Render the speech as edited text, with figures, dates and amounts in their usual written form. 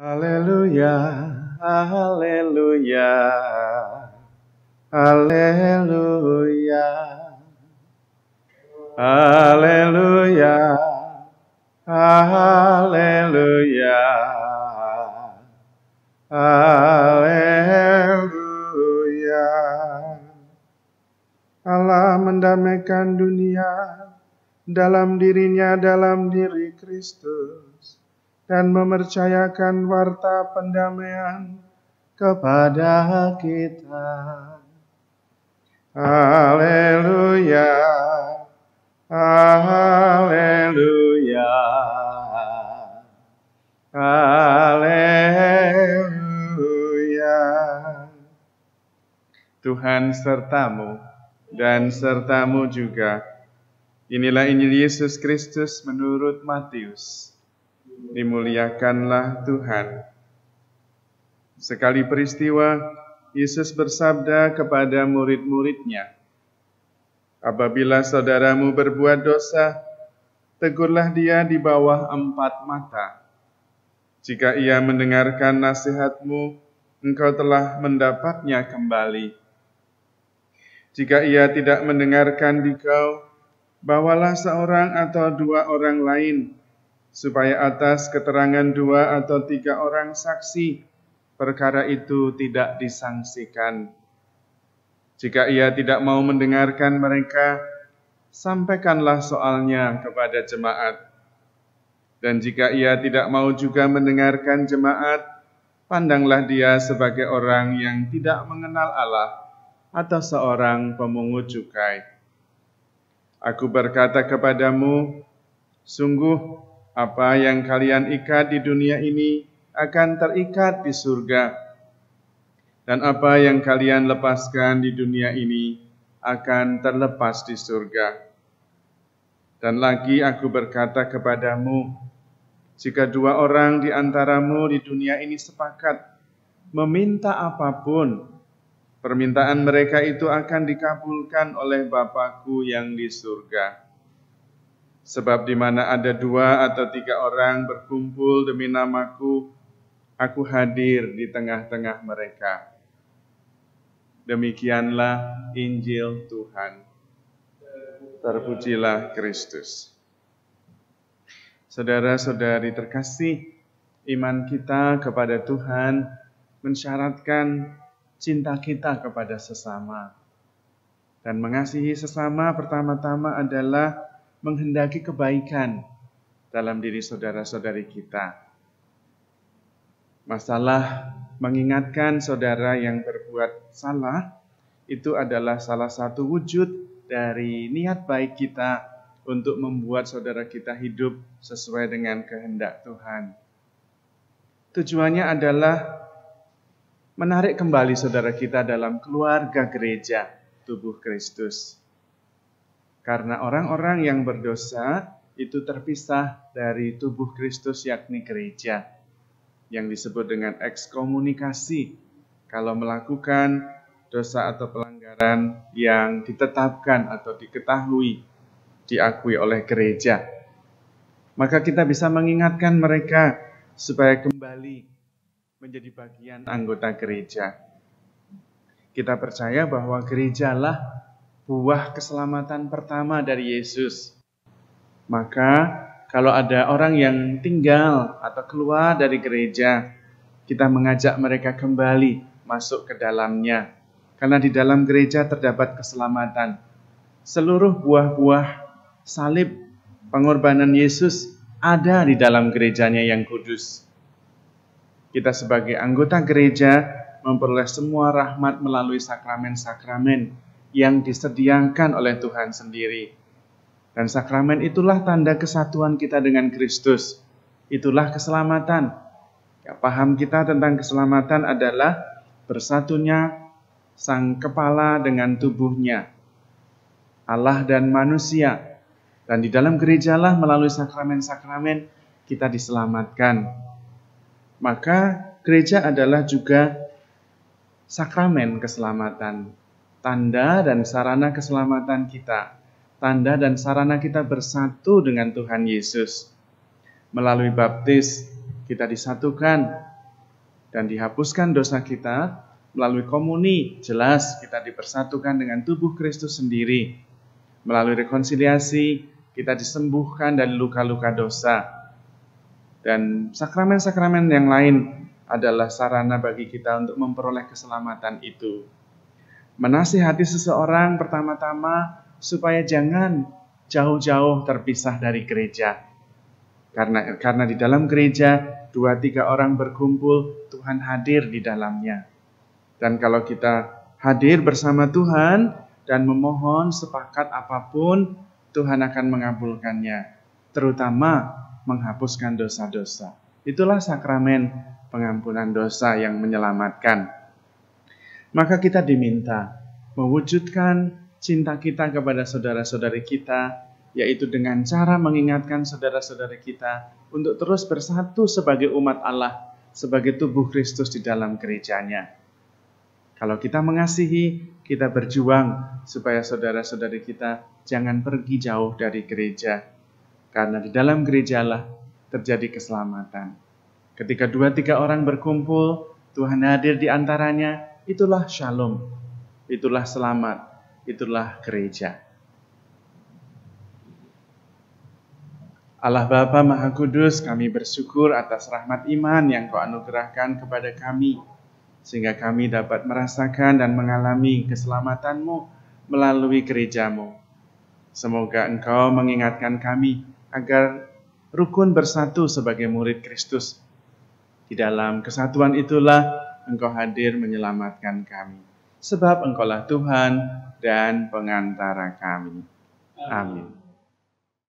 Haleluya, haleluya, haleluya, haleluya, haleluya, haleluya. Allah mendamaikan dunia dalam dirinya, dalam diri Kristus, dan mempercayakan warta pendamaian kepada kita. Haleluya, haleluya, haleluya. Tuhan sertamu dan sertamu juga. Inilah Injil Yesus Kristus menurut Matius. Dimuliakanlah Tuhan. Sekali peristiwa, Yesus bersabda kepada murid-muridnya, "Apabila saudaramu berbuat dosa, tegurlah dia di bawah 4 mata. Jika ia mendengarkan nasihatmu, engkau telah mendapatnya kembali. Jika ia tidak mendengarkan dikau, bawalah seorang atau 2 orang lain, supaya atas keterangan 2 atau 3 orang saksi, perkara itu tidak disangsikan. Jika ia tidak mau mendengarkan mereka, sampaikanlah soalnya kepada jemaat. Dan jika ia tidak mau juga mendengarkan jemaat, pandanglah dia sebagai orang yang tidak mengenal Allah, atau seorang pemungut cukai. Aku berkata kepadamu, sungguh apa yang kalian ikat di dunia ini akan terikat di surga, dan apa yang kalian lepaskan di dunia ini akan terlepas di surga. Dan lagi aku berkata kepadamu, jika 2 orang di antaramu di dunia ini sepakat meminta apapun, permintaan mereka itu akan dikabulkan oleh Bapa-Ku yang di surga. Sebab di mana ada 2 atau 3 orang berkumpul demi nama-Ku, Aku hadir di tengah-tengah mereka." Demikianlah Injil Tuhan. Terpujilah Kristus. Saudara-saudari terkasih, iman kita kepada Tuhan mensyaratkan cinta kita kepada sesama. Dan mengasihi sesama pertama-tama adalah menghendaki kebaikan dalam diri saudara-saudari kita. Masalah mengingatkan saudara yang berbuat salah itu adalah salah satu wujud dari niat baik kita untuk membuat saudara kita hidup sesuai dengan kehendak Tuhan. Tujuannya adalah menarik kembali saudara kita dalam keluarga gereja tubuh Kristus. Karena orang-orang yang berdosa itu terpisah dari tubuh Kristus, yakni gereja, yang disebut dengan ekskomunikasi kalau melakukan dosa atau pelanggaran yang ditetapkan atau diketahui, diakui oleh gereja. Maka kita bisa mengingatkan mereka supaya kembali menjadi bagian anggota gereja. Kita percaya bahwa gerejalah buah keselamatan pertama dari Yesus. Maka kalau ada orang yang tinggal atau keluar dari gereja, kita mengajak mereka kembali masuk ke dalamnya. Karena di dalam gereja terdapat keselamatan. Seluruh buah-buah salib pengorbanan Yesus ada di dalam gerejanya yang kudus. Kita sebagai anggota gereja memperoleh semua rahmat melalui sakramen-sakramen yang disediakan oleh Tuhan sendiri. Dan sakramen itulah tanda kesatuan kita dengan Kristus. Itulah keselamatan. Ya, paham kita tentang keselamatan adalah bersatunya sang kepala dengan tubuhnya, Allah dan manusia. Dan di dalam gerejalah melalui sakramen-sakramen kita diselamatkan. Maka gereja adalah juga sakramen keselamatan, tanda dan sarana keselamatan kita. Tanda dan sarana kita bersatu dengan Tuhan Yesus. Melalui baptis, kita disatukan dan dihapuskan dosa kita. Melalui komuni, jelas kita dipersatukan dengan tubuh Kristus sendiri. Melalui rekonsiliasi, kita disembuhkan dari luka-luka dosa. Dan sakramen-sakramen yang lain adalah sarana bagi kita untuk memperoleh keselamatan itu. Menasihati seseorang pertama-tama supaya jangan jauh-jauh terpisah dari gereja. Karena di dalam gereja 2-3 orang berkumpul, Tuhan hadir di dalamnya. Dan kalau kita hadir bersama Tuhan dan memohon sepakat apapun, Tuhan akan mengabulkannya, terutama menghapuskan dosa-dosa. Itulah sakramen pengampunan dosa yang menyelamatkan. Maka kita diminta mewujudkan cinta kita kepada saudara-saudari kita, yaitu dengan cara mengingatkan saudara-saudari kita untuk terus bersatu sebagai umat Allah, sebagai tubuh Kristus di dalam gerejanya. Kalau kita mengasihi, kita berjuang supaya saudara-saudari kita jangan pergi jauh dari gereja. Karena di dalam gerejalah terjadi keselamatan. Ketika 2-3 orang berkumpul, Tuhan hadir di antaranya, itulah shalom, itulah selamat, itulah gereja. Allah Bapa Maha Kudus, kami bersyukur atas rahmat iman yang Kau anugerahkan kepada kami, sehingga kami dapat merasakan dan mengalami keselamatan-Mu melalui gereja-Mu. Semoga Engkau mengingatkan kami agar rukun bersatu sebagai murid Kristus. Di dalam kesatuan itulah Engkau hadir menyelamatkan kami. Sebab Engkaulah Tuhan dan pengantara kami. Amin.